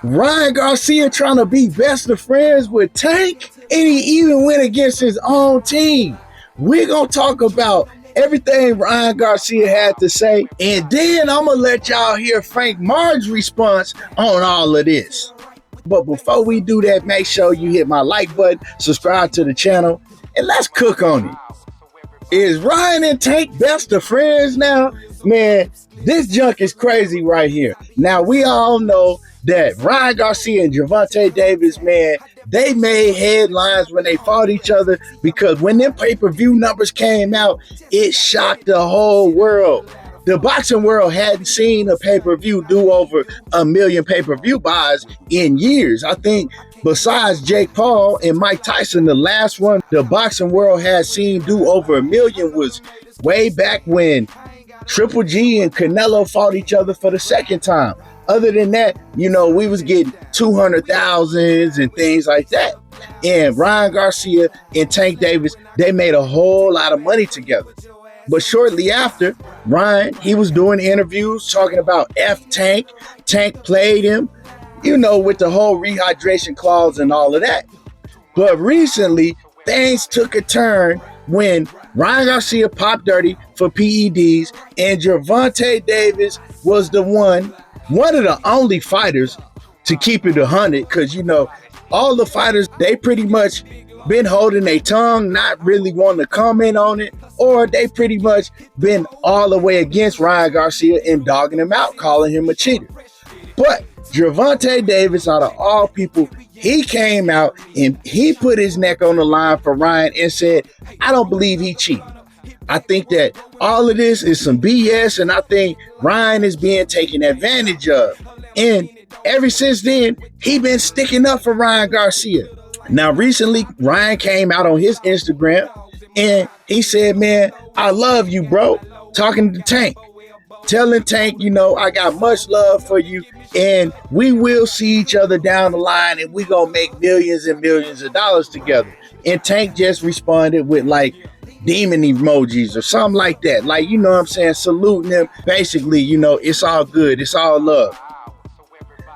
Ryan Garcia trying to be best of friends with Tank, and he even went against his own team. We're going to talk about everything Ryan Garcia had to say, and then I'm going to let y'all hear Frank Martin's response on all of this. But before we do that, make sure you hit my like button, subscribe to the channel, and let's cook on it. Is Ryan and Tank best of friends now? Man, this junk is crazy right here. Now, we all know that Ryan Garcia and Gervonta Davis, man, they made headlines when they fought each other because when them pay-per-view numbers came out, it shocked the whole world. The boxing world hadn't seen a pay-per-view do over 1 million pay-per-view buys in years. I think besides Jake Paul and Mike Tyson, the last one the boxing world had seen do over 1 million was way back when Triple G and Canelo fought each other for the second time. Other than that, you know, we was getting 200,000s and things like that. And Ryan Garcia and Tank Davis, they made a whole lot of money together. But shortly after, Ryan, he was doing interviews talking about F Tank. Tank played him, you know, with the whole rehydration clause and all of that. But recently, things took a turn when Ryan Garcia popped dirty for PEDs and Gervonta Davis was the one of the only fighters to keep it 100, because, you know, all the fighters, they pretty much been holding their tongue, not really wanting to comment on it, or they pretty much been all the way against Ryan Garcia and dogging him out, calling him a cheater. But Gervonta Davis, out of all people, he came out and he put his neck on the line for Ryan and said, I don't believe he cheated. I think that all of this is some BS, and I think Ryan is being taken advantage of. And ever since then, he been sticking up for Ryan Garcia. Now, recently, Ryan came out on his Instagram and he said, man, I love you, bro. Talking to Tank. Telling Tank, you know, I got much love for you and we will see each other down the line and we gonna make millions and millions of dollars together. And Tank just responded with like demon emojis or something like that. Like, you know what I'm saying? Saluting him. Basically, you know, it's all good. It's all love.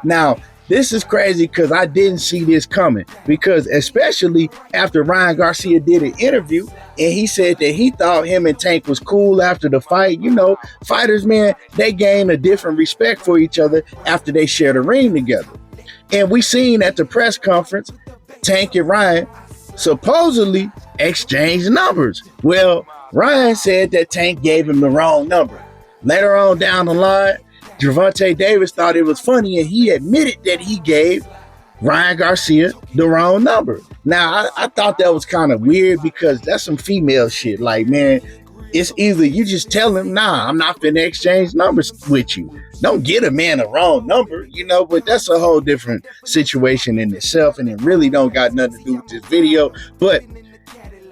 Now, this is crazy because I didn't see this coming, because especially after Ryan Garcia did an interview and he said that he thought him and Tank was cool after the fight. You know, fighters, man, they gain a different respect for each other after they share the ring together. And we seen at the press conference, Tank and Ryan supposedly exchanged numbers. Well, Ryan said that Tank gave him the wrong number. Later on down the line, Gervonta Davis thought it was funny and he admitted that he gave Ryan Garcia the wrong number. Now, I thought that was kind of weird because that's some female shit. Like, man, it's either you just tell him, nah, I'm not finna exchange numbers with you. Don't get a man a wrong number, you know, but that's a whole different situation in itself, and it really don't got nothing to do with this video. But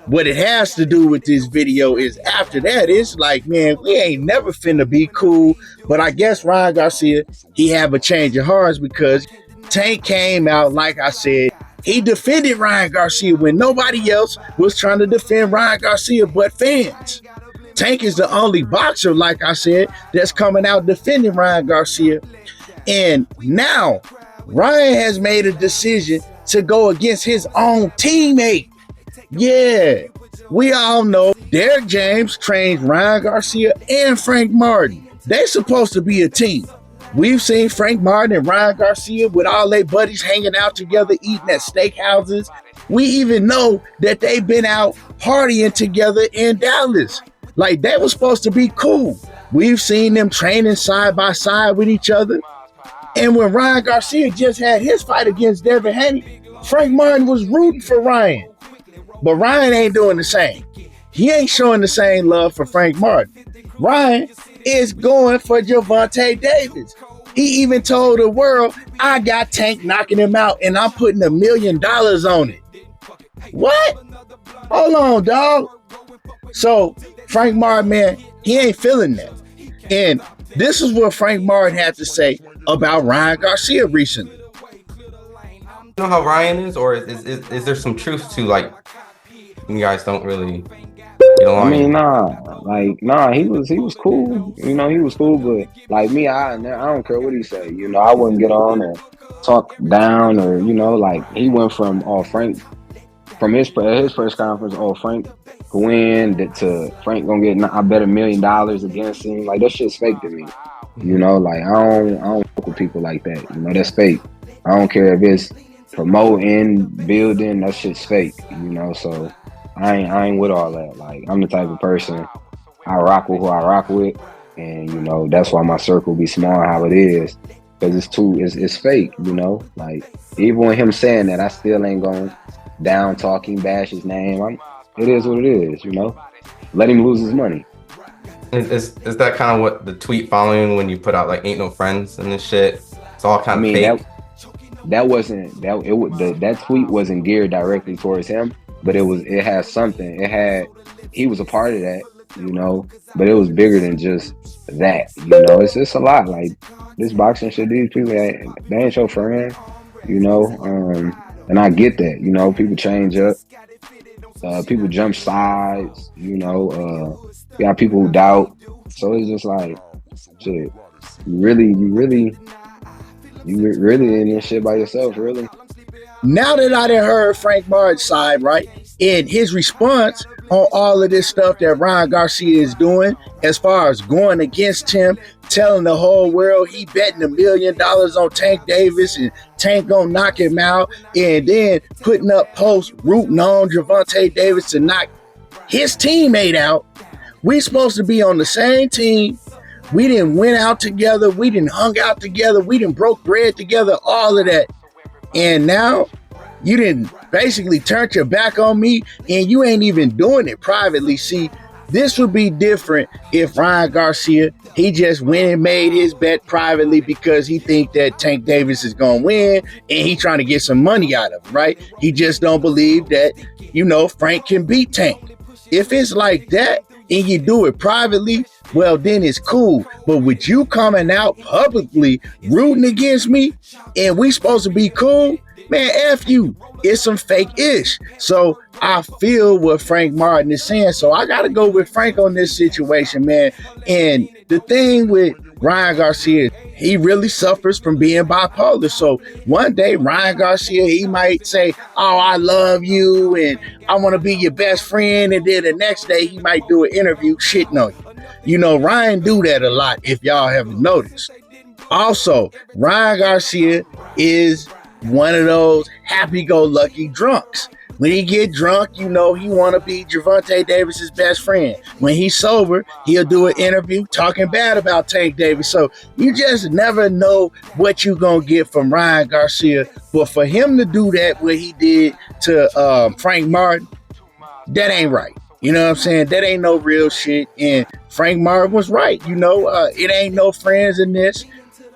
what it has to do with this video is after that, it's like, man, we ain't never finna be cool. But I guess Ryan Garcia, he have a change of hearts because Tank came out, like I said, he defended Ryan Garcia when nobody else was trying to defend Ryan Garcia but fans. Tank is the only boxer, like I said, that's coming out defending Ryan Garcia. And now Ryan has made a decision to go against his own teammate. Yeah, we all know Derek James trains Ryan Garcia and Frank Martin. They supposed to be a team. We've seen Frank Martin and Ryan Garcia with all their buddies hanging out together, eating at steakhouses. We even know that they've been out partying together in Dallas. Like, they were supposed to be cool. We've seen them training side by side with each other. And when Ryan Garcia just had his fight against Devin Haney, Frank Martin was rooting for Ryan. But Ryan ain't doing the same. He ain't showing the same love for Frank Martin. Ryan is going for Gervonta Davis. He even told the world, I got Tank knocking him out and I'm putting $1 million on it. What? Hold on, dog. So Frank Martin, man, he ain't feeling that. And this is what Frank Martin had to say about Ryan Garcia recently. You know how Ryan is, or is there some truth to, like, you guys don't really get along? I mean, nah, he was cool. You know, he was cool, but like me, I don't care what he say. You know, I wouldn't get on, and talk down or like he went from Frank from his press conference, Frank go in to Frank gonna get I bet $1 million against him. Like that shit's fake to me. Like I don't fuck with people like that. That's fake. I don't care if it's promoting, building, that shit's fake. So I ain't with all that. Like I'm the type of person I rock with who I rock with, and that's why my circle be small how it is. Because it's fake, Like even with him saying that, I still ain't going down talking, bash his name. It is what it is, Let him lose his money. Is that kind of what the tweet following when you put out like ain't no friends and this shit? It's all kind of fake. That tweet wasn't geared directly towards him, but it has something. He was a part of that, but it was bigger than just that, It's a lot. Like this boxing shit, these people they ain't your friend, and I get that, people change up, people jump sides, you got people who doubt, so it's just like shit. You really in this shit by yourself, really. Now that I done heard Frank Martin's side, right, and his response on all of this stuff that Ryan Garcia is doing, as far as going against him, telling the whole world he betting $1 million on Tank Davis and Tank gonna knock him out, and then putting up posts rooting on Gervonta Davis to knock his teammate out. We supposed to be on the same team. We didn't went out together. We didn't hung out together. We didn't broke bread together, all of that. And now you didn't basically turn your back on me, and you ain't even doing it privately. See, this would be different if Ryan Garcia, he just went and made his bet privately because he think that Tank Davis is going to win and he trying to get some money out of him, right? He just don't believe that, Frank can beat Tank. If it's like that and you do it privately, well, then it's cool. But with you coming out publicly rooting against me and we supposed to be cool, man, F you. It's some fake-ish. So I feel what Frank Martin is saying. So I got to go with Frank on this situation, man. And the thing with Ryan Garcia, he really suffers from being bipolar. So one day, Ryan Garcia, he might say, oh, I love you and I want to be your best friend. And then the next day, he might do an interview shitting on you. Ryan do that a lot, if y'all haven't noticed. Also, Ryan Garcia is one of those happy-go-lucky drunks. When he get drunk, he want to be Gervonta Davis's best friend. When he's sober, he'll do an interview talking bad about Tank Davis. So you just never know what you're going to get from Ryan Garcia. But for him to do that, what he did to Frank Martin, that ain't right. You know what I'm saying? That ain't no real shit. And Frank Martin was right. It ain't no friends in this.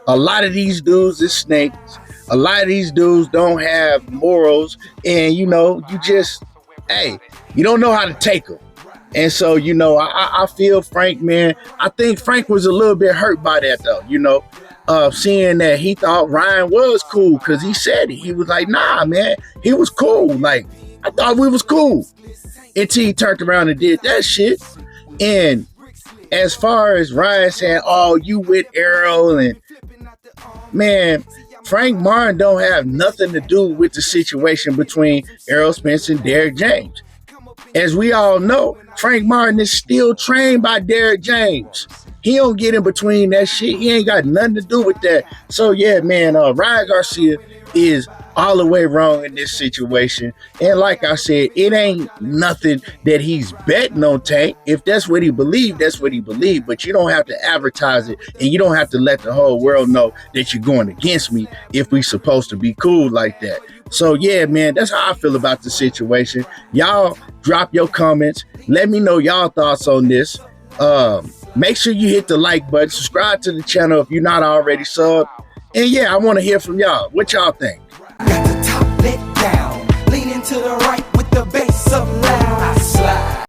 A lot of these dudes is snakes. A lot of these dudes don't have morals, and you don't know how to take them. And so, I feel Frank, man. I think Frank was a little bit hurt by that, though, seeing that he thought Ryan was cool because he said it. He was like, nah, man, he was cool. Like, I thought we was cool until he turned around and did that shit. And as far as Ryan saying, oh, you with Errol, and man, Frank Martin don't have nothing to do with the situation between Errol Spence and Derrick James. As we all know, Frank Martin is still trained by Derrick James. He don't get in between that shit. He ain't got nothing to do with that. So yeah, man, Ryan Garcia is all the way wrong in this situation. And like I said, it ain't nothing that he's betting on Tank. If that's what he believed, that's what he believed. But you don't have to advertise it, and you don't have to let the whole world know that you're going against me if we supposed to be cool like that. So yeah, man, that's how I feel about the situation. Y'all drop your comments. Let me know y'all thoughts on this. Make sure you hit the like button. Subscribe to the channel if you're not already subbed. And yeah, I want to hear from y'all. What y'all think? Got the top let down, leaning to the right with the bass up loud. I slide.